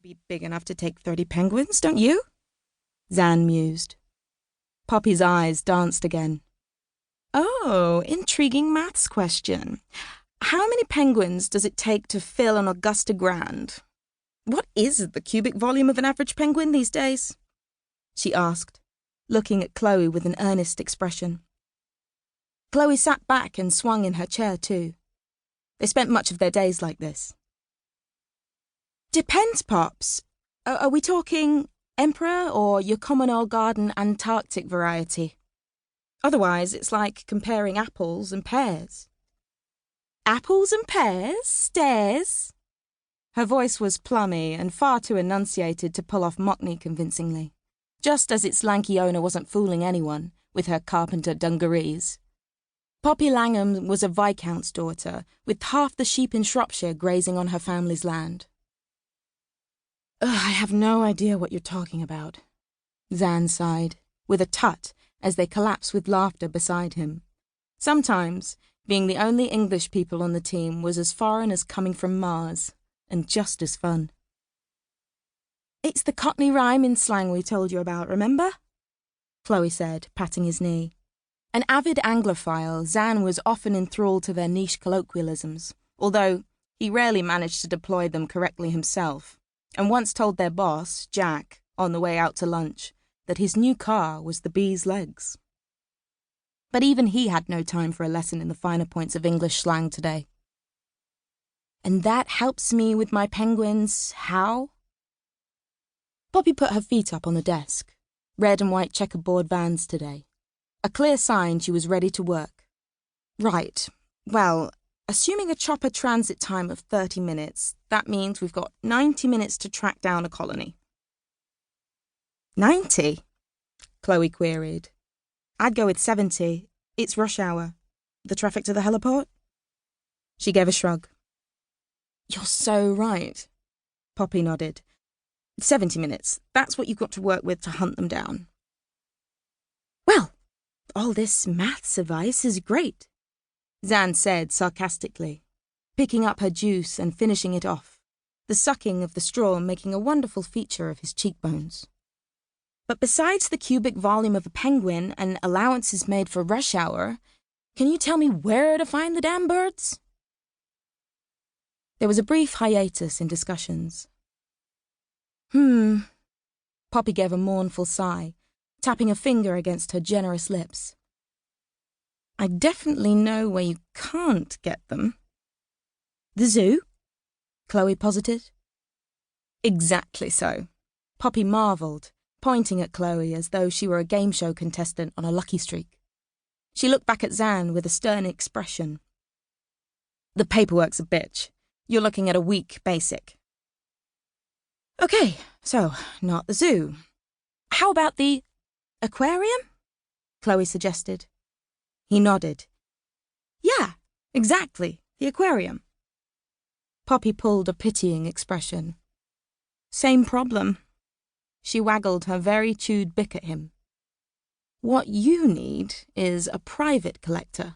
Be big enough to take 30 penguins, don't you? Zan mused. Poppy's eyes danced again. Oh, intriguing maths question. How many penguins does it take to fill an Augusta Grand? What is the cubic volume of an average penguin these days? She asked, looking at Chloe with an earnest expression. Chloe sat back and swung in her chair too. They spent much of their days like this. Depends, Pops. Are we talking Emperor or your common old garden Antarctic variety? Otherwise, it's like comparing apples and pears. Apples and pears? Stairs? Her voice was plummy and far too enunciated to pull off Mockney convincingly, just as its lanky owner wasn't fooling anyone with her carpenter dungarees. Poppy Langham was a viscount's daughter, with half the sheep in Shropshire grazing on her family's land. I have no idea what you're talking about, Zan sighed, with a tut as they collapsed with laughter beside him. Sometimes, being the only English people on the team was as foreign as coming from Mars, and just as fun. It's the Cockney rhyme in slang we told you about, remember? Chloe said, patting his knee. An avid Anglophile, Zan was often enthralled to their niche colloquialisms, although he rarely managed to deploy them correctly himself, and once told their boss, Jack, on the way out to lunch, that his new car was the bee's legs. But even he had no time for a lesson in the finer points of English slang today. And that helps me with my penguins, how? Poppy put her feet up on the desk. Red and white checkerboard vans today. A clear sign she was ready to work. Right, well, assuming a chopper transit time of 30 minutes, that means we've got 90 minutes to track down a colony. 90? Chloe queried. I'd go with 70. It's rush hour. The traffic to the heliport? She gave a shrug. You're so right. Poppy nodded. 70 minutes. That's what you've got to work with to hunt them down. Well, all this maths advice is great, Zan said sarcastically, picking up her juice and finishing it off, the sucking of the straw making a wonderful feature of his cheekbones. But besides the cubic volume of a penguin and allowances made for rush hour, can you tell me where to find the damn birds? There was a brief hiatus in discussions. Poppy gave a mournful sigh, tapping a finger against her generous lips. I definitely know where you can't get them. The zoo? Chloe posited. Exactly so. Poppy marvelled, pointing at Chloe as though she were a game show contestant on a lucky streak. She looked back at Zan with a stern expression. The paperwork's a bitch. You're looking at a weak basic. Okay, so not the zoo. How about the aquarium? Chloe suggested. He nodded. Yeah, exactly, the aquarium. Poppy pulled a pitying expression. Same problem. She waggled her very chewed bick at him. What you need is a private collector.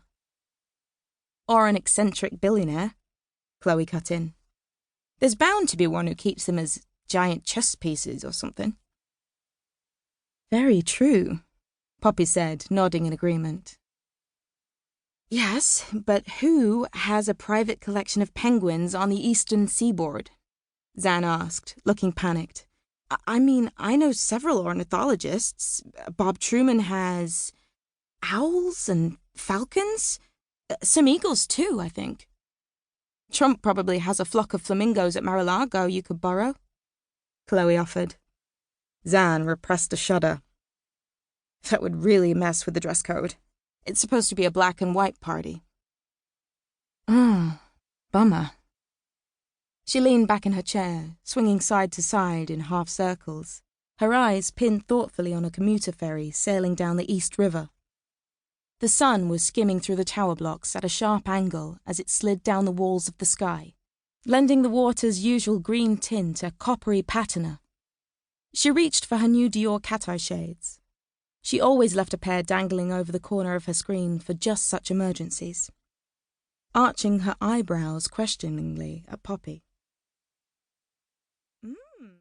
Or an eccentric billionaire, Chloe cut in. There's bound to be one who keeps them as giant chess pieces or something. Very true, Poppy said, nodding in agreement. Yes, but who has a private collection of penguins on the eastern seaboard? Zan asked, looking panicked. I mean, I know several ornithologists. Bob Truman has owls and falcons. Some eagles too, I think. Trump probably has a flock of flamingos at Mar-a-Lago you could borrow, Chloe offered. Zan repressed a shudder. That would really mess with the dress code. It's supposed to be a black and white party. Bummer. She leaned back in her chair, swinging side to side in half circles, her eyes pinned thoughtfully on a commuter ferry sailing down the East River. The sun was skimming through the tower blocks at a sharp angle as it slid down the walls of the sky, lending the water's usual green tint a coppery patina. She reached for her new Dior cat-eye shades. She always left a pair dangling over the corner of her screen for just such emergencies. Arching her eyebrows questioningly at Poppy.